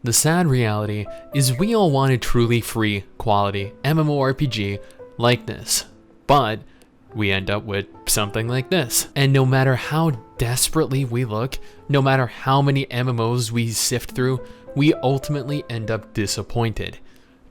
The sad reality is we all want a truly free, quality MMORPG like this, but we end up with something like this. And no matter how desperately we look, no matter how many MMOs we sift through, we ultimately end up disappointed.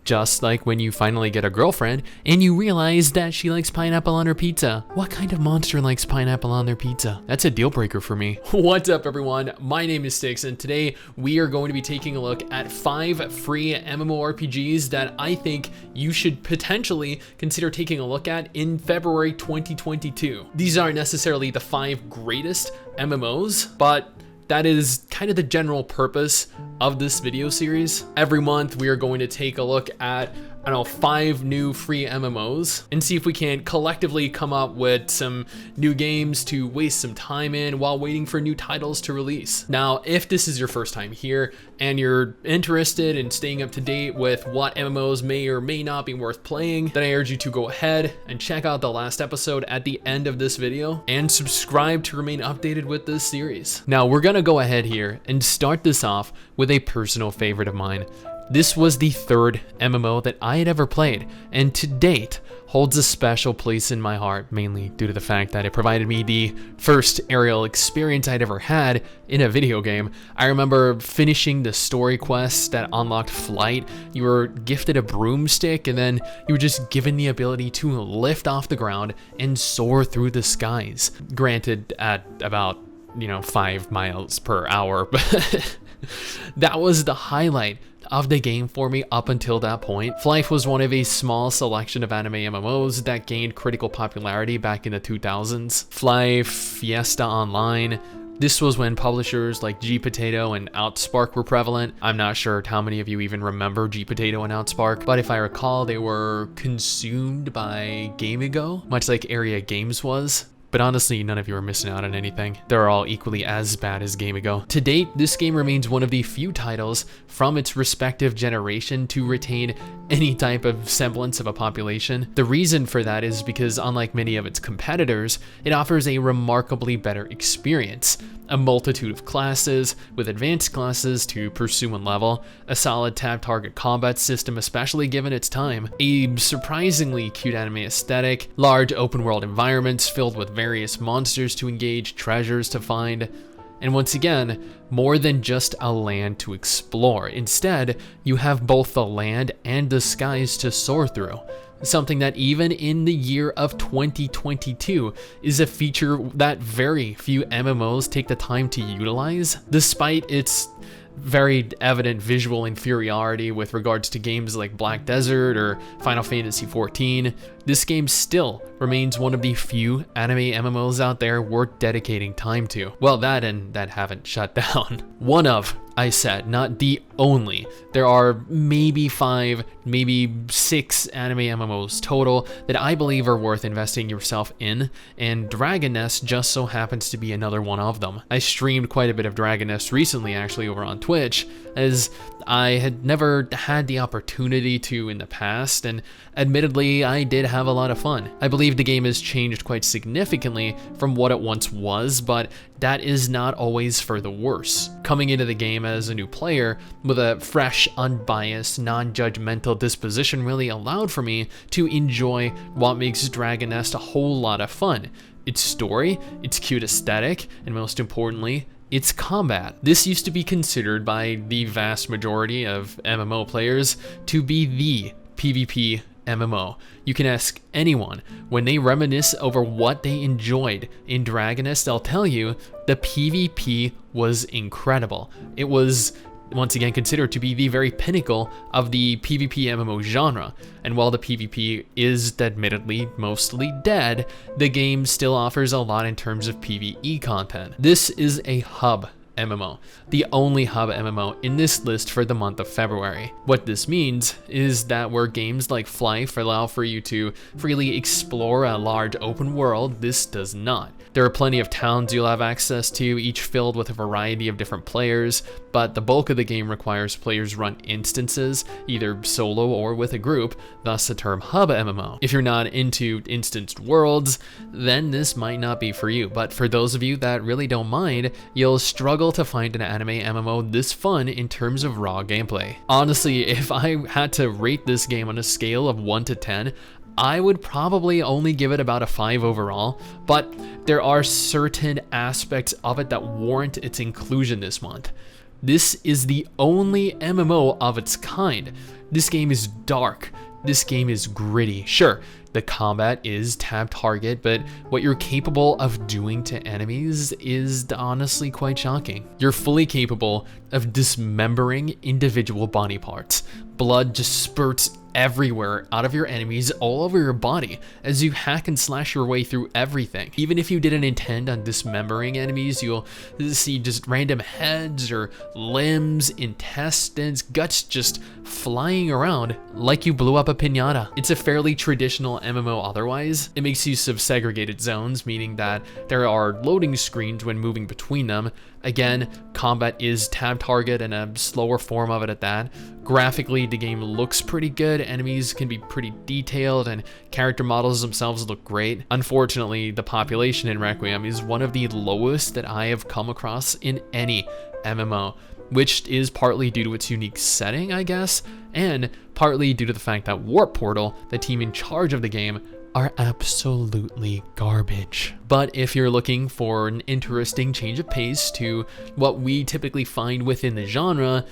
Just like when you finally get a girlfriend and you realize that she likes pineapple on her pizza. What kind of monster likes pineapple on their pizza? That's a deal breaker for me. What's up everyone? My name is Styx and today we are going to be taking a look at 5 free MMORPGs that I think you should potentially consider taking a look at in February 2022. These aren't necessarily the 5 greatest MMOs, but that is kind of the general purpose of this video series. Every month we are going to take a look at, 5 new free MMOs and see if we can collectively come up with some new games to waste some time in while waiting for new titles to release. Now, if this is your first time here and you're interested in staying up to date with what MMOs may or may not be worth playing, then I urge you to go ahead and check out the last episode at the end of this video and subscribe to remain updated with this series. Now, we're gonna go ahead here and start this off with a personal favorite of mine. This was the 3rd MMO that I had ever played, and to date holds a special place in my heart, mainly due to the fact that it provided me the first aerial experience I'd ever had in a video game. I remember finishing the story quest that unlocked flight. You were gifted a broomstick, and then you were just given the ability to lift off the ground and soar through the skies. Granted, at about 5 miles per hour, but that was the highlight of the game for me up until that point. FLYFF was one of a small selection of anime MMOs that gained critical popularity back in the 2000s. FLYFF, Fiesta Online. This was when publishers like Gpotato and Outspark were prevalent. I'm not sure how many of you even remember Gpotato and Outspark, but if I recall, they were consumed by Gamigo, much like Area Games was. But honestly, none of you are missing out on anything. They're all equally as bad as Gamigo. To date, this game remains one of the few titles from its respective generation to retain any type of semblance of a population. The reason for that is because, unlike many of its competitors, it offers a remarkably better experience. A multitude of classes, with advanced classes to pursue and level, a solid tab target combat system especially given its time, a surprisingly cute anime aesthetic, large open world environments filled with various monsters to engage, treasures to find, and once again, more than just a land to explore. Instead, you have both the land and the skies to soar through. Something that even in the year of 2022 is a feature that very few MMOs take the time to utilize, despite its very evident visual inferiority with regards to games like Black Desert or Final Fantasy XIV. This game still remains one of the few anime MMOs out there worth dedicating time to. Well, that haven't shut down. One of, I said, not the only. There are maybe 5, maybe 6 anime MMOs total that I believe are worth investing yourself in, and Dragon Nest just so happens to be another one of them. I streamed quite a bit of Dragon Nest recently actually over on Twitch, as I had never had the opportunity to in the past, and admittedly I did have a lot of fun. I believe the game has changed quite significantly from what it once was, but that is not always for the worse. Coming into the game as a new player with a fresh, unbiased, non-judgmental disposition really allowed for me to enjoy what makes Dragon Nest a whole lot of fun. Its story, its cute aesthetic, and most importantly, its combat. This used to be considered by the vast majority of MMO players to be the PvP MMO. You can ask anyone when they reminisce over what they enjoyed in Dragon Nest, they'll tell you the PvP was incredible. It was once again considered to be the very pinnacle of the PvP MMO genre, and while the PvP is admittedly mostly dead, the game still offers a lot in terms of PvE content. This is a hub MMO, the only hub MMO in this list for the month of February. What this means is that where games like FLYFF allow for you to freely explore a large open world, this does not. There are plenty of towns you'll have access to, each filled with a variety of different players, but the bulk of the game requires players run instances, either solo or with a group, thus the term hub MMO. If you're not into instanced worlds, then this might not be for you, but for those of you that really don't mind, you'll struggle struggle to find an anime MMO this fun in terms of raw gameplay. Honestly, if I had to rate this game on a scale of 1 to 10, I would probably only give it about a 5 overall, but there are certain aspects of it that warrant its inclusion this month. This is the only MMO of its kind. This game is dark. This game is gritty. Sure, the combat is tab target, but what you're capable of doing to enemies is honestly quite shocking. You're fully capable of dismembering individual body parts. Blood just spurts everywhere out of your enemies, all over your body, as you hack and slash your way through everything. Even if you didn't intend on dismembering enemies, you'll see just random heads or limbs, intestines, guts just flying around like you blew up a piñata. It's a fairly traditional MMO otherwise. It makes use of segregated zones, meaning that there are loading screens when moving between them. Again, combat is tab target and a slower form of it at that. Graphically, the game looks pretty good, enemies can be pretty detailed, and character models themselves look great. Unfortunately, the population in Requiem is one of the lowest that I have come across in any MMO, which is partly due to its unique setting, I guess, and partly due to the fact that Warp Portal, the team in charge of the game, are absolutely garbage. But if you're looking for an interesting change of pace to what we typically find within the genre,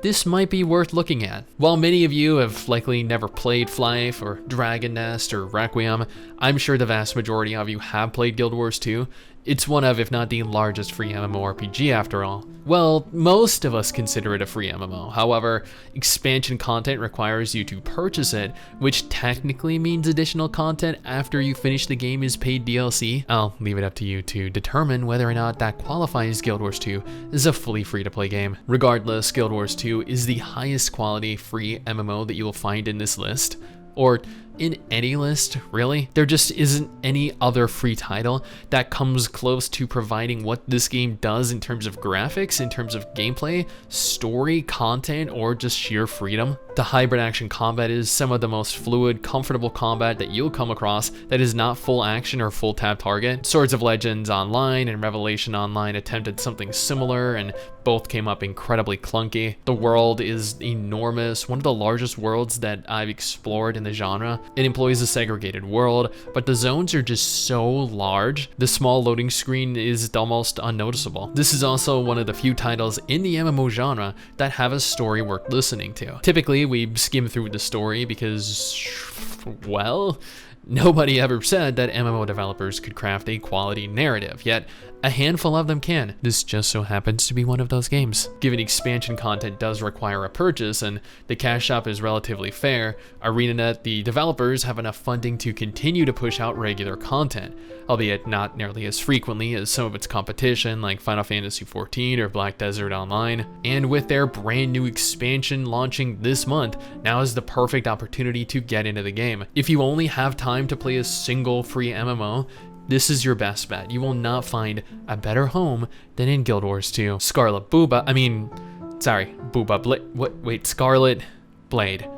this might be worth looking at. While many of you have likely never played FLYFF or Dragon Nest or Requiem, I'm sure the vast majority of you have played Guild Wars 2. It's one of, if not the largest free MMORPG after all. Well, most of us consider it a free MMO. However, expansion content requires you to purchase it, which technically means additional content after you finish the game is paid DLC. I'll leave it up to you to determine whether or not that qualifies Guild Wars 2 as a fully free-to-play game. Regardless, Guild Wars 2 is the highest quality free MMO that you will find in this list, or in any list, really. There just isn't any other free title that comes close to providing what this game does in terms of graphics, in terms of gameplay, story, content, or just sheer freedom. The hybrid action combat is some of the most fluid, comfortable combat that you'll come across that is not full action or full tab target. Swords of Legends Online and Revelation Online attempted something similar, and both came up incredibly clunky. The world is enormous, one of the largest worlds that I've explored in the genre. It employs a segregated world, but the zones are just so large, the small loading screen is almost unnoticeable. This is also one of the few titles in the MMO genre that have a story worth listening to. Typically, we skim through the story because, well, nobody ever said that MMO developers could craft a quality narrative, yet a handful of them can. This just so happens to be one of those games. Given expansion content does require a purchase and the cash shop is relatively fair, ArenaNet, the developers, have enough funding to continue to push out regular content, albeit not nearly as frequently as some of its competition like Final Fantasy XIV or Black Desert Online. And with their brand new expansion launching this month, now is the perfect opportunity to get into the game. If you only have time to play a single free MMO, this is your best bet. You will not find a better home than in Guild Wars 2. Scarlet Booba, Scarlet Blade.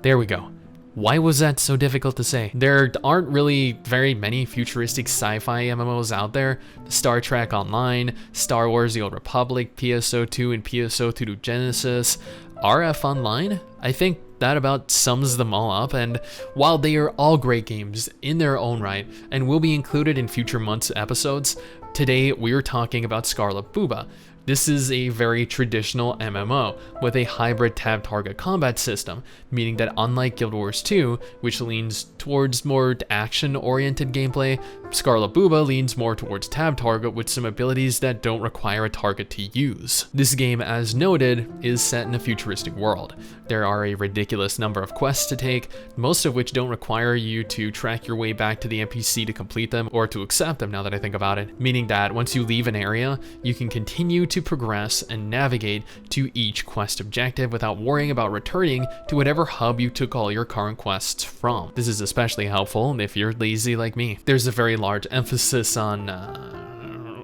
There we go. Why was that so difficult to say? There aren't really very many futuristic sci-fi MMOs out there. Star Trek Online, Star Wars The Old Republic, PSO2 and PSO2 Genesis, RF Online, I think that about sums them all up, and while they are all great games in their own right and will be included in future months' episodes, today we're talking about Scarlet Booba. This is a very traditional MMO with a hybrid tab target combat system, meaning that unlike Guild Wars 2, which leans towards more action-oriented gameplay, Scarlet Booba leans more towards tab target with some abilities that don't require a target to use. This game, as noted, is set in a futuristic world. There are a ridiculous number of quests to take, most of which don't require you to track your way back to the NPC to complete them or to accept them, now that I think about it, meaning that once you leave an area, you can continue to progress and navigate to each quest objective without worrying about returning to whatever hub you took all your current quests from. This is especially helpful if you're lazy like me. There's a very large emphasis on a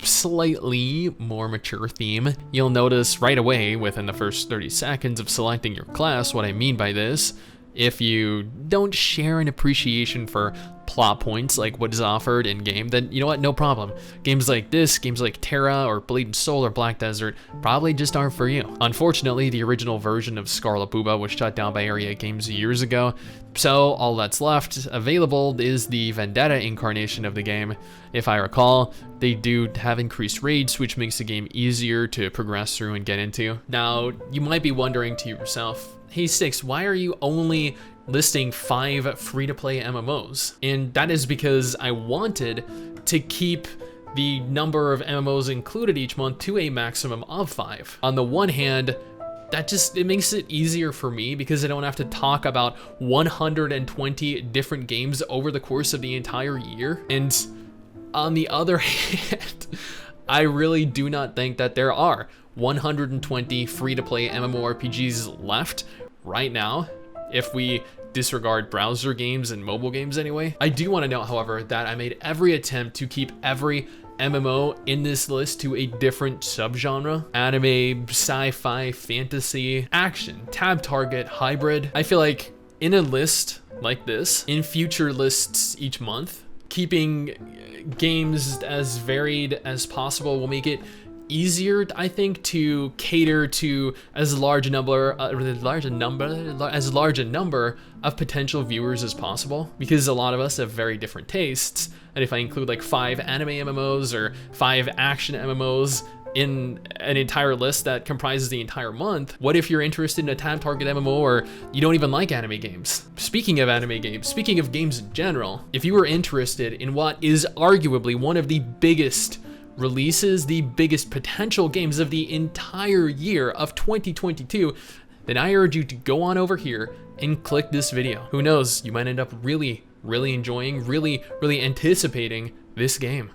slightly more mature theme. You'll notice right away within the first 30 seconds of selecting your class what I mean by this. if you don't share an appreciation for plot points like what is offered in game, then you know what, no problem. Games like this, games like Terra or Bleeding Soul or Black Desert probably just aren't for you. Unfortunately, the original version of SCARLET BOOBA was shut down by Area Games years ago, so all that's left available is the Vendetta incarnation of the game. If I recall, they do have increased raids, which makes the game easier to progress through and get into. Now, you might be wondering to yourself, hey Six, why are you only listing 5 free-to-play MMOs? And that is because I wanted to keep the number of MMOs included each month to a maximum of 5. On the one hand, it makes it easier for me because I don't have to talk about 120 different games over the course of the entire year. And on the other hand, I really do not think that there are 120 free-to-play MMORPGs left right now, if we disregard browser games and mobile games anyway. I do want to note, however, that I made every attempt to keep every MMO in this list to a different subgenre: anime, sci-fi, fantasy, action, tab target, hybrid. I feel like in a list like this, in future lists each month, keeping games as varied as possible will make it easier, I think, to cater to as large a number of potential viewers as possible, because a lot of us have very different tastes. And if I include like 5 anime MMOs or 5 action MMOs in an entire list that comprises the entire month, what if you're interested in a tab target MMO or you don't even like anime games? Speaking of anime games, speaking of games in general, if you were interested in what is arguably one of the biggest releases, the biggest potential games of the entire year of 2022, then I urge you to go on over here and click this video. Who knows, you might end up really enjoying, really anticipating this game.